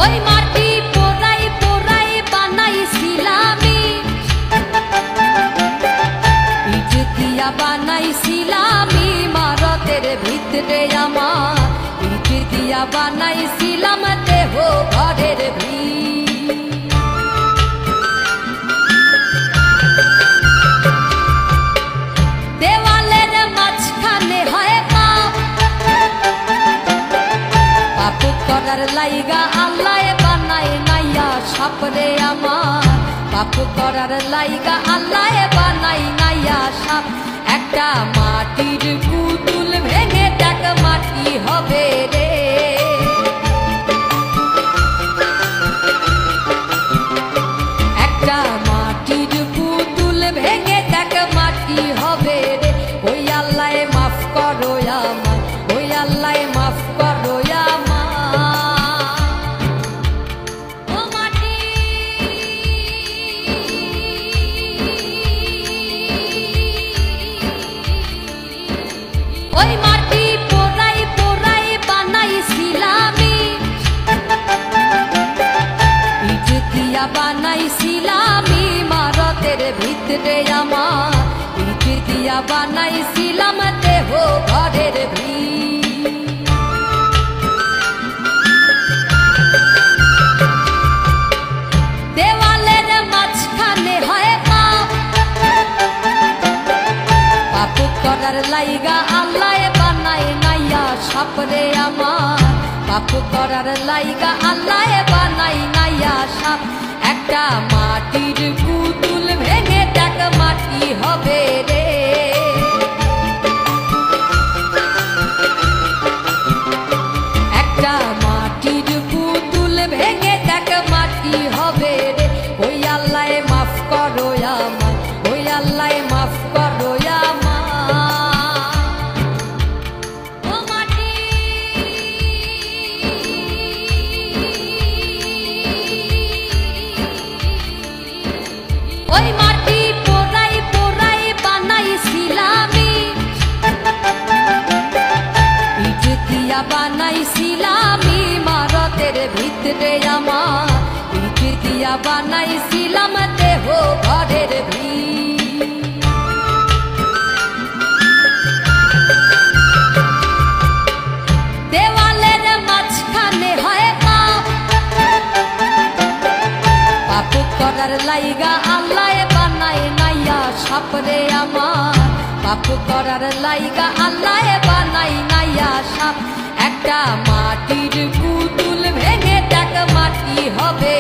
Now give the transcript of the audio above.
ওই মাটি পোড়াই পোড়াই বানাইছিলামি, ইট দিয়া বানাইছিলামি মারতের ভিতরে আমার, ইট দিয়া বানাইছিলাম দেহ ঘরের ভিত। দেওয়ালের মাঝখানে হয় পাপ, পাপ করার লাইগা আল্লাহ বানায় নাইয়া সাপরে আমার, পাপ করার লাইগা আল্লাহ বানাই নাইয়া সাপ। একটা মাটির পুতুল ভেঙে দেখ মাটি হবে রে, একটা মাটির পুতুল ভেঙে দেখ মাটি হবে রে। ওই আল্লাহ মাফ করো আমার, ওই আল্লাহ মাফ করো আমার। ও মাটি ওই মাটি পোড়াই পোড়াই বানাইছিলামি, ইট দিয়া বানাইছিলামি মারতের ভিতরে আমার, ইট দিয়া বানাইছিলাম দেহ ঘরের ভিত। দেওয়ালের মাঝখানে হয় পাপ, পাপ করার লাইগা আল্লাহ বানায় নাইয়া সাপরে আমার, পাপ করার লাইগা আল্লাহ বানায় নাইয়া সাপ। একটা মাটির পুতুল ভেঙে দেখ মাটি হবে রে, একটা মাটির পুতুল ভেঙে দেখ মাটি হবে রে। ওই আল্লাহ মাফ করো আমার, ওই আল্লাহ মাফ করো আমার। ও মাটি ওই মাটি পোড়াই পোড়াই বানাইছিলামি, ইট দিয়া বানাইছিলামি মারতের ভিতরে আমার, ইট দিয়া বানাইছিলাম দেহ ঘরের ভিত। দেওয়ালের মাঝখানে হয় পাপ, পাপ করার লাইগা আল্লাহ বানায় নাইয়া সাপরে আমার, পাপ করার লাইগা আল্লাহ বানাই নাইয়া সাপ। একটা মাটির পুতুল ভেঙে দেখ মাটি হবে